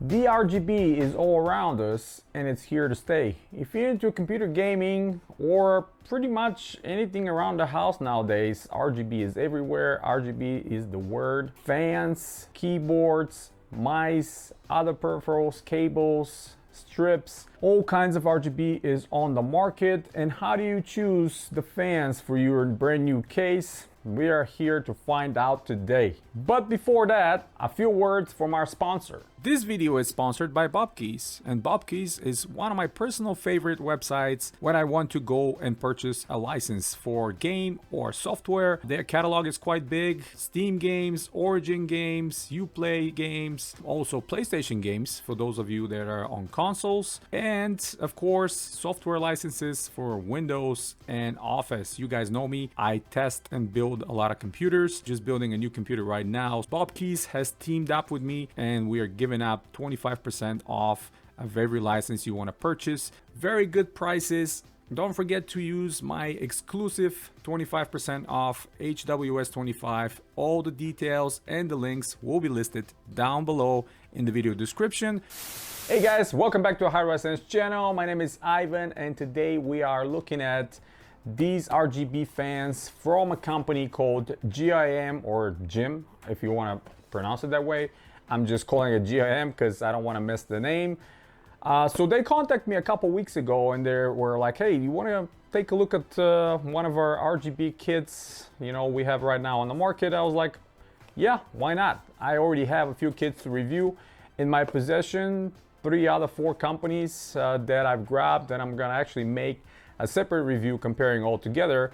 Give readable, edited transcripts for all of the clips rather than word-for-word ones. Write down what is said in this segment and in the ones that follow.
The RGB is all around us and it's here to stay. If you're into computer gaming or pretty much anything around the house nowadays, RGB is everywhere. RGB is the word. Fans, keyboards, mice, other peripherals, cables, strips, all kinds of RGB is on the market. And how do you choose the fans for your brand new case? We are here to find out today. But before that, a few words from our sponsor. This video is sponsored by Bobkeys, and Bobkeys is one of my personal favorite websites when I want to go and purchase a license for game or software. Their catalog is quite big: Steam games, Origin games, Uplay games, also PlayStation games for those of you that are on consoles, and of course software licenses for Windows and Office. You guys know me, I test and build a lot of computers. Just building a new computer right now. Bobkeys has teamed up with me and we are giving up 25% off of every license you want to purchase. Very good prices. Don't forget to use my exclusive 25% off HWS25. All the details and the links will be listed down below in the video description. Hey guys, welcome back to a Hardware Sense channel. My name is Ivan and today we are looking at these RGB fans from a company called GIM or GIM, if you want to pronounce it that way. I'm just calling it GIM because I don't want to miss the name. So they contacted me a couple weeks ago and they were like, hey, you want to take a look at one of our RGB kits, you know, we have right now on the market? I was like, yeah, why not? I already have a few kits to review in my possession, 3 out of 4 companies that I've grabbed, and I'm gonna actually make a separate review comparing all together.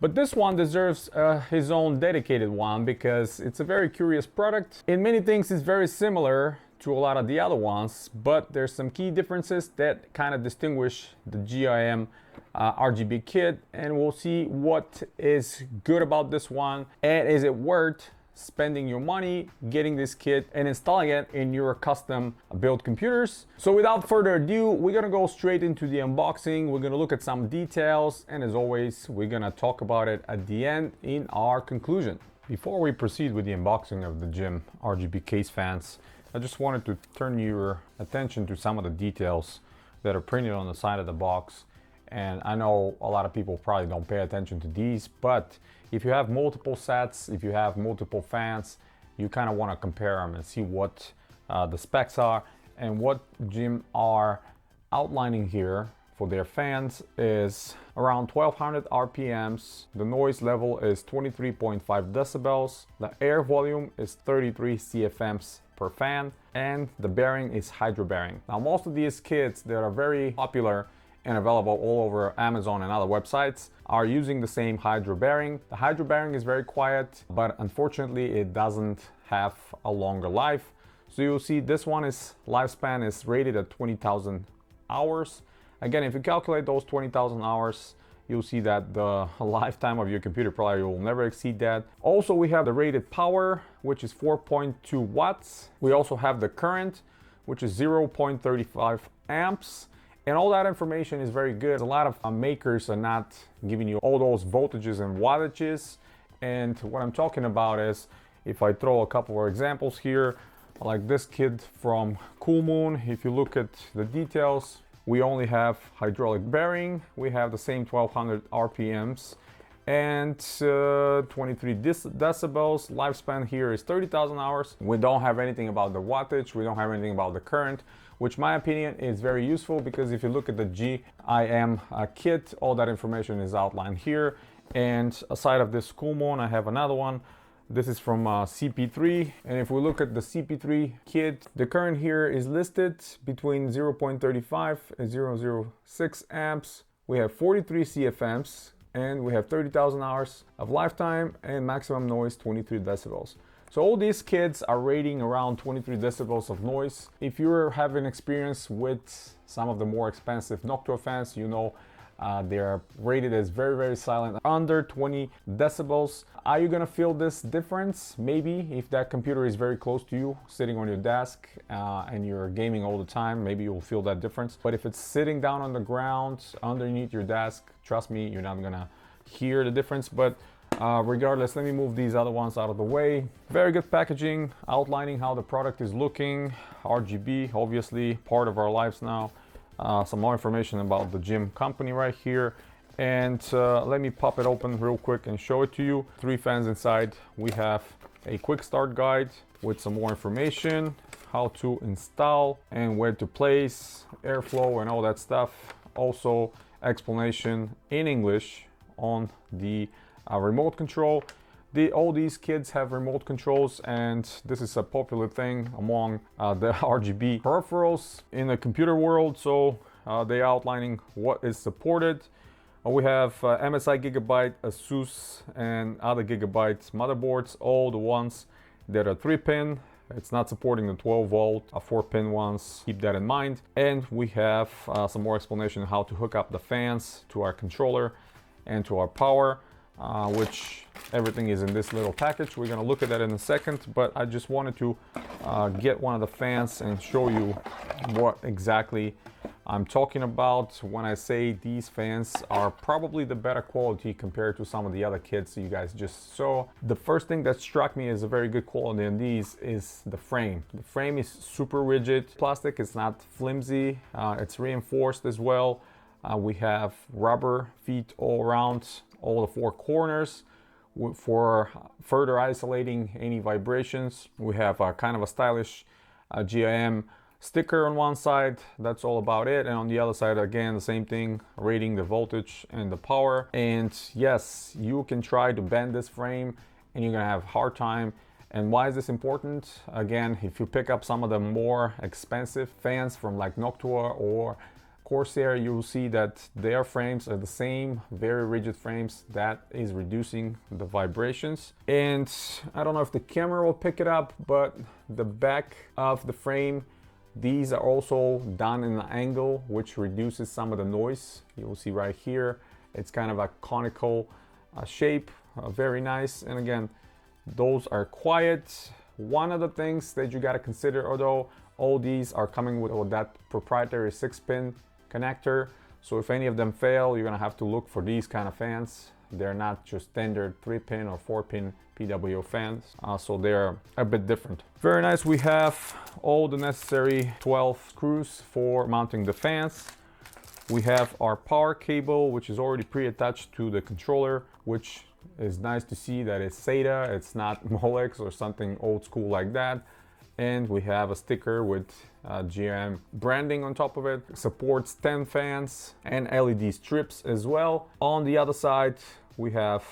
But this one deserves his own dedicated one because it's a very curious product. In many things it's very similar to a lot of the other ones, but there's some key differences that kind of distinguish the GIM RGB kit, and we'll see what is good about this one and is it worth spending your money getting this kit and installing it in your custom built computers. So without further ado, we're gonna go straight into the unboxing. We're gonna look at some details, and as always, we're gonna talk about it at the end in our conclusion. Before we proceed with the unboxing of the GIM RGB case fans, I just wanted to turn your attention to some of the details that are printed on the side of the box. And I know a lot of people probably don't pay attention to these, but if you have multiple sets, if you have multiple fans, you kind of want to compare them and see what the specs are. And what GIM are outlining here for their fans is around 1200 RPMs. The noise level is 23.5 decibels. The air volume is 33 CFMs per fan, and the bearing is hydro bearing. Now, most of these kits that are very popular and available all over Amazon and other websites are using the same hydro bearing. The hydro bearing is very quiet, but unfortunately it doesn't have a longer life. So you'll see this one is lifespan is rated at 20,000 hours. Again, if you calculate those 20,000 hours, you'll see that the lifetime of your computer probably will never exceed that. Also, we have the rated power, which is 4.2 watts. We also have the current, which is 0.35 amps. And all that information is very good. A lot of makers are not giving you all those voltages and wattages. And what I'm talking about is, if I throw a couple of examples here, like this kit from Cool Moon, if you look at the details, we only have hydraulic bearing. We have the same 1200 RPMs and 23 decibels. Lifespan here is 30,000 hours. We don't have anything about the wattage. We don't have anything about the current, which my opinion is very useful because if you look at the GIM kit, all that information is outlined here. And aside of this Cool Moon, I have another one. This is from CP3, and if we look at the CP3 kit, the current here is listed between 0.35 and 0.06 amps. We have 43 CFMs, and we have 30,000 hours of lifetime, and maximum noise 23 decibels. So all these kits are rating around 23 decibels of noise. If you're having experience with some of the more expensive Noctua fans, you know they are rated as very, very silent, under 20 decibels. Are you gonna feel this difference? Maybe if that computer is very close to you, sitting on your desk and you're gaming all the time, maybe you'll feel that difference. But if it's sitting down on the ground underneath your desk, trust me, you're not gonna hear the difference. But Regardless, let me move these other ones out of the way. Very good packaging, outlining how the product is looking. RGB, obviously part of our lives now. Some more information about the GIM company right here. And let me pop it open real quick and show it to you. 3 fans inside. We have a quick start guide with some more information, how to install and where to place, airflow and all that stuff. Also explanation in English on the remote control. All these kids have remote controls, and this is a popular thing among the RGB peripherals in the computer world. So they're outlining what is supported. We have MSI Gigabyte, ASUS, and other Gigabyte motherboards, all the ones that are 3-pin. It's not supporting the 12-volt, 4-pin ones. Keep that in mind. And we have some more explanation how to hook up the fans to our controller and to our power, which everything is in this little package. We're gonna look at that in a second, but I just wanted to get one of the fans and show you what exactly I'm talking about when I say these fans are probably the better quality compared to some of the other kits you guys just saw. The first thing that struck me as a very good quality in these is the frame. The frame is super rigid. Plastic is not flimsy. It's reinforced as well. We have rubber feet all around all the 4 corners for further isolating any vibrations. We have kind of a stylish GIM sticker on one side. That's all about it. And on the other side, again, the same thing, rating the voltage and the power. And yes, you can try to bend this frame and you're gonna have a hard time. And why is this important? Again, if you pick up some of the more expensive fans from like Noctua or Corsair, you'll see that their frames are the same, very rigid frames. That is reducing the vibrations. And I don't know if the camera will pick it up, but the back of the frame, these are also done in an angle which reduces some of the noise. You'll see right here, it's kind of a conical shape, very nice. And again, those are quiet. One of the things that you got to consider, although all these are coming with that proprietary 6-pin connector, so if any of them fail, you're gonna have to look for these kind of fans. They're not just standard 3-pin or 4-pin PWO fans, so they're a bit different. Very nice. We have all the necessary 12 screws for mounting the fans. We have our power cable, which is already pre-attached to the controller, which is nice to see that it's SATA, it's not Molex or something old school like that. And we have a sticker with GIM branding on top of it. Supports 10 fans and LED strips as well. On the other side, we have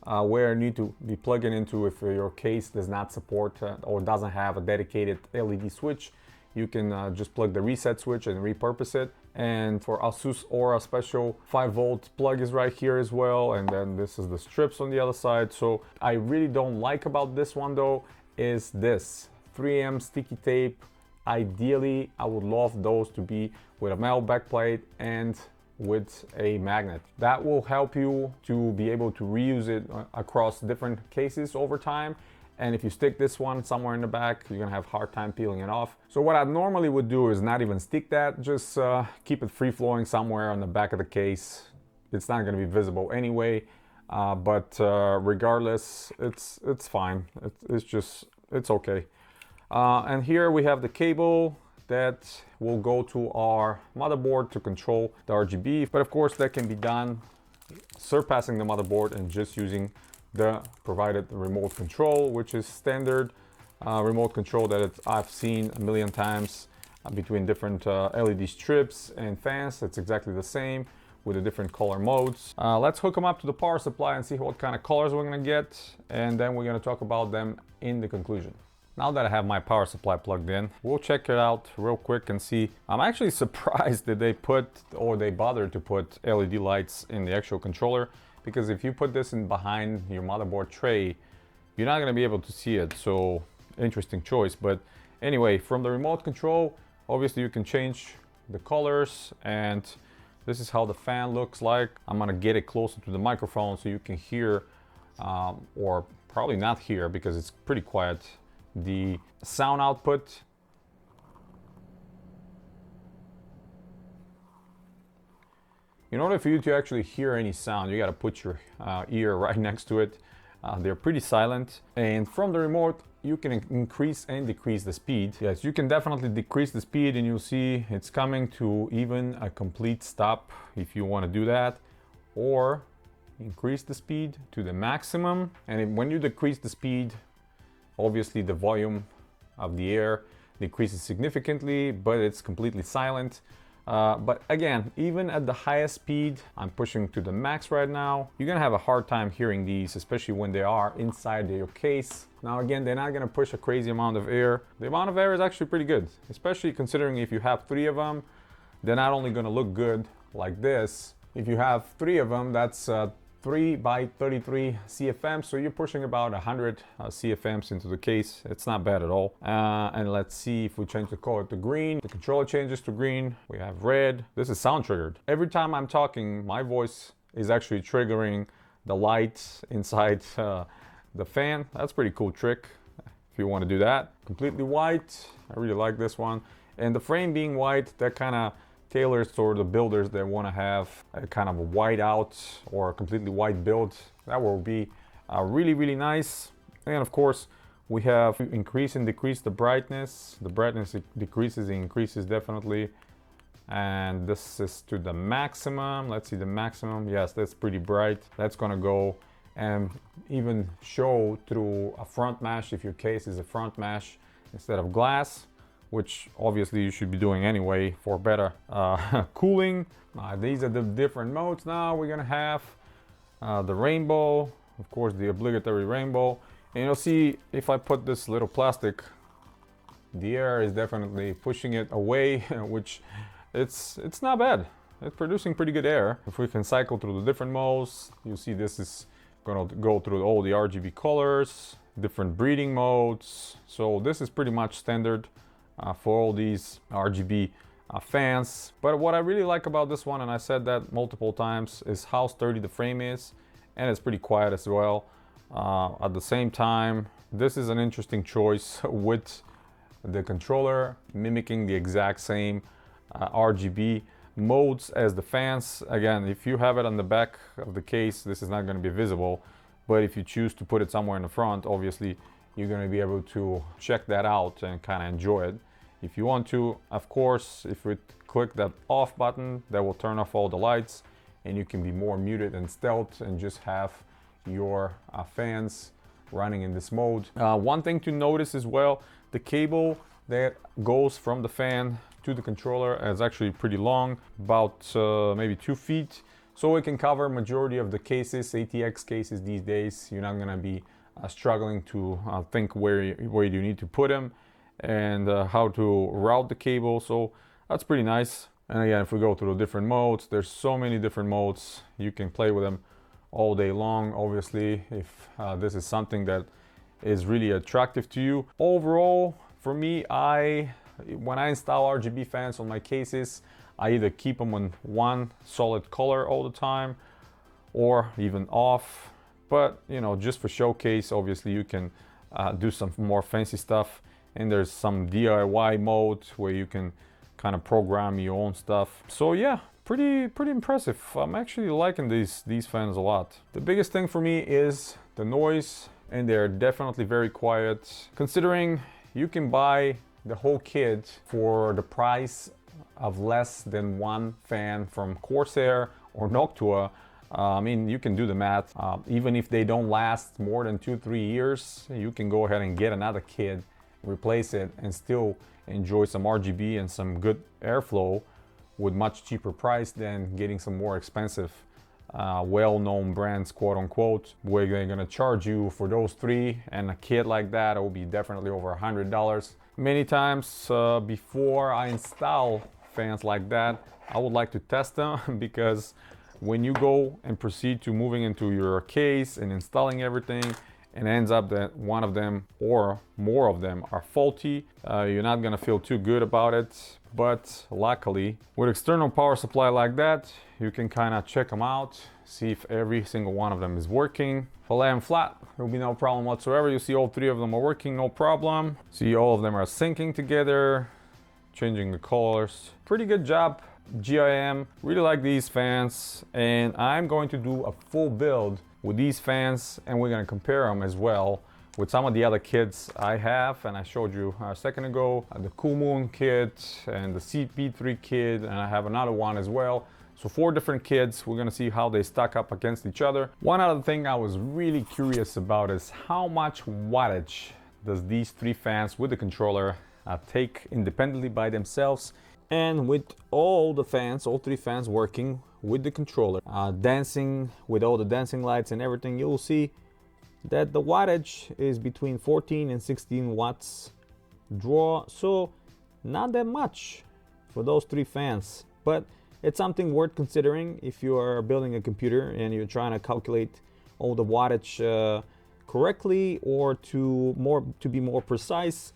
where you need to be plugging into if your case does not support or doesn't have a dedicated LED switch. You can just plug the reset switch and repurpose it. And for ASUS Aura special 5-volt plug is right here as well. And then this is the strips on the other side. So I really don't like about this one though is this 3M sticky tape. Ideally, I would love those to be with a metal backplate and with a magnet. That will help you to be able to reuse it across different cases over time. And if you stick this one somewhere in the back, you're gonna have a hard time peeling it off. So what I normally would do is not even stick that, just keep it free flowing somewhere on the back of the case. It's not gonna be visible anyway, but regardless, it's fine. It's okay. And here we have the cable that will go to our motherboard to control the RGB. But of course that can be done surpassing the motherboard and just using the provided remote control, which is standard remote control that I've seen a million times between different LED strips and fans. It's exactly the same with the different color modes. Let's hook them up to the power supply and see what kind of colors we're gonna get. And then we're gonna talk about them in the conclusion. Now that I have my power supply plugged in, we'll check it out real quick and see. I'm actually surprised that they bothered to put LED lights in the actual controller, because if you put this in behind your motherboard tray, you're not gonna be able to see it. So interesting choice. But anyway, from the remote control, obviously you can change the colors, and this is how the fan looks like. I'm gonna get it closer to the microphone so you can hear, or probably not hear because it's pretty quiet, the sound output. In order for you to actually hear any sound, you got to put your ear right next to it. They're pretty silent, and from the remote you can increase and decrease the speed. Yes, you can definitely decrease the speed, and you'll see it's coming to even a complete stop if you want to do that, or increase the speed to the maximum. And when you decrease the speed, obviously the volume of the air decreases significantly, but it's completely silent. But again, even at the highest speed, I'm pushing to the max right now, you're gonna have a hard time hearing these, especially when they are inside your case. Now again, they're not gonna push a crazy amount of air. The amount of air is actually pretty good, especially considering if you have 3 of them, they're not only gonna look good like this. If you have 3 of them, that's 3 by 33 CFM, so you're pushing about 100 CFMs into the case. It's not bad at all. And let's see if we change the color to green. The controller changes to green. We have red. This is sound triggered. Every time I'm talking, my voice is actually triggering the lights inside the fan. That's a pretty cool trick if you want to do that. Completely white. I really like this one. And the frame being white, that kind of tailors toward the builders that want to have a kind of a white out or a completely white build. That will be really, really nice. And of course, we have increase and decrease the brightness. The brightness decreases, it increases definitely. And this is to the maximum. Let's see the maximum. Yes, that's pretty bright. That's gonna go and even show through a front mesh if your case is a front mesh instead of glass, which obviously you should be doing anyway for better cooling. These are the different modes now. We're gonna have the rainbow, of course, the obligatory rainbow. And you'll see if I put this little plastic, the air is definitely pushing it away, which it's not bad. It's producing pretty good air. If we can cycle through the different modes, you see this is gonna go through all the RGB colors, different breeding modes. So this is pretty much standard for all these RGB fans. But what I really like about this one, and I said that multiple times, is how sturdy the frame is, and it's pretty quiet as well. At the same time, this is an interesting choice with the controller mimicking the exact same RGB modes as the fans. Again, if you have it on the back of the case, this is not going to be visible, but if you choose to put it somewhere in the front, obviously you're going to be able to check that out and kind of enjoy it. If you want to, of course, if we click that off button, that will turn off all the lights and you can be more muted and stealth and just have your fans running in this mode. One thing to notice as well, the cable that goes from the fan to the controller is actually pretty long, about maybe 2 feet. So it can cover majority of the cases, ATX cases these days. You're not gonna be struggling to think where you need to put them and how to route the cable. So that's pretty nice. And again, if we go through the different modes, there's so many different modes. You can play with them all day long, obviously, if this is something that is really attractive to you. Overall, for me, when I install RGB fans on my cases, I either keep them on one solid color all the time or even off. But you know, just for showcase, obviously you can do some more fancy stuff. And there's some DIY mode where you can kind of program your own stuff. So yeah, pretty impressive. I'm actually liking these fans a lot. The biggest thing for me is the noise, and they're definitely very quiet. Considering you can buy the whole kit for the price of less than one fan from Corsair or Noctua, I mean, you can do the math. Even if they don't last more than 2-3 years, you can go ahead and get another kit, replace it, and still enjoy some RGB and some good airflow with much cheaper price than getting some more expensive well-known brands, quote unquote, where they're gonna charge you for those 3, and a kit like that, it will be definitely over $100. Many times before I install fans like that, I would like to test them because when you go and proceed to moving into your case and installing everything, and ends up that one of them or more of them are faulty, you're not gonna feel too good about it. But luckily, with external power supply like that, you can kind of check them out, see if every single one of them is working. If I lay them flat, there will be no problem whatsoever. You see all 3 of them are working, no problem. See all of them are syncing together, changing the colors. Pretty good job GIM. Really like these fans, and I'm going to do a full build with these fans, and we're gonna compare them as well with some of the other kits I have, and I showed you a second ago, the Cool Moon kit and the CP3 kit, and I have another one as well. So 4 different kits. We're gonna see how they stack up against each other. One other thing I was really curious about is how much wattage does these 3 fans with the controller take independently by themselves, and with all the fans, all 3 fans working with the controller, dancing with all the dancing lights and everything, you'll see that the wattage is between 14 and 16 watts draw, so not that much for those 3 fans, but it's something worth considering if you are building a computer and you're trying to calculate all the wattage correctly, or to be more precise.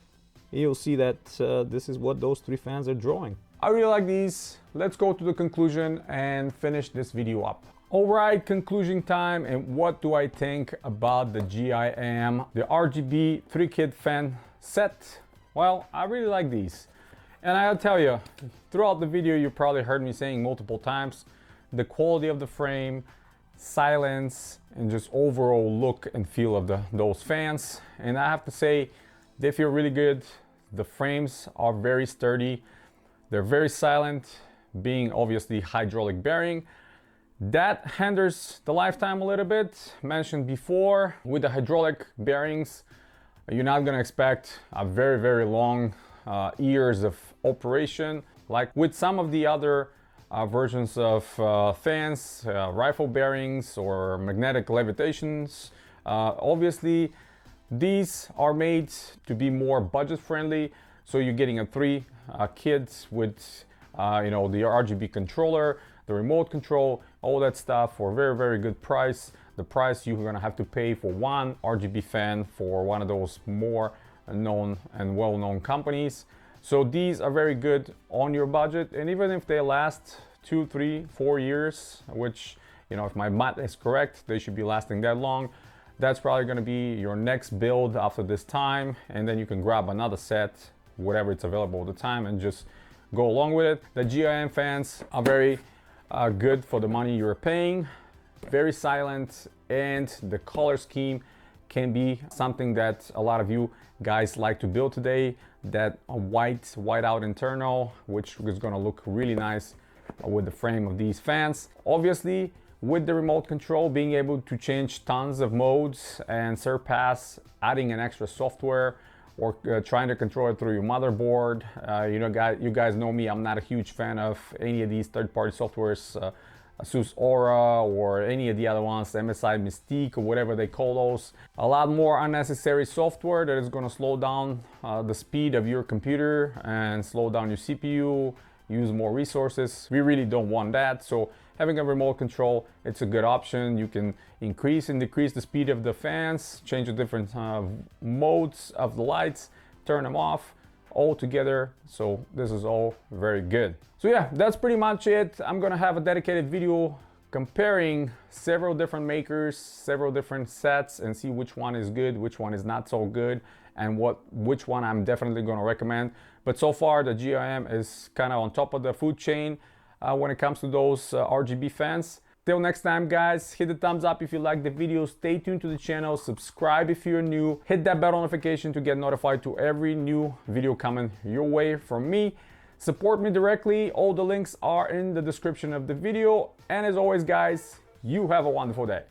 You'll see that this is what those 3 fans are drawing. I really like these. Let's go to the conclusion and finish this video up. All right, conclusion time. And what do I think about the GIM, the RGB 3-kit fan set? Well, I really like these. And I'll tell you, throughout the video, you probably heard me saying multiple times, the quality of the frame, silence, and just overall look and feel of those fans. And I have to say, they feel really good. The frames are very sturdy. They're very silent, being obviously hydraulic bearing. That hinders the lifetime a little bit. Mentioned before, with the hydraulic bearings, you're not gonna expect a very, very long years of operation. Like with some of the other versions of fans, rifle bearings or magnetic levitations, obviously these are made to be more budget friendly. So you're getting a 3 kit with you know, the RGB controller, the remote control, all that stuff for a very, very good price. The price you're gonna have to pay for one RGB fan for one of those more known and well-known companies. So these are very good on your budget, and even if they last 2, 3, 4 years, which, you know, if my math is correct, they should be lasting that long. That's probably gonna be your next build after this time, and then you can grab another set, whatever it's available at the time, and just go along with it. The GIM fans are very good for the money you're paying, very silent, and the color scheme can be something that a lot of you guys like to build today. That white out internal, which is gonna look really nice with the frame of these fans. Obviously, with the remote control, being able to change tons of modes and surpass adding an extra software or trying to control it through your motherboard. You guys know me, I'm not a huge fan of any of these third-party softwares, ASUS Aura or any of the other ones, MSI Mystique or whatever they call those. A lot more unnecessary software that is going to slow down the speed of your computer and slow down your CPU, use more resources. We really don't want that. So having a remote control, it's a good option. You can increase and decrease the speed of the fans, change the different modes of the lights, turn them off all together. So this is all very good. So yeah, that's pretty much it. I'm gonna have a dedicated video comparing several different makers, several different sets, and see which one is good, which one is not so good, and which one I'm definitely gonna recommend. But so far the GIM is kind of on top of the food chain when it comes to those RGB fans. Till next time, guys, hit the thumbs up if you like the video, stay tuned to the channel, subscribe if you're new, hit that bell notification to get notified to every new video coming your way from me. Support me directly, all the links are in the description of the video, and as always, guys, you have a wonderful day.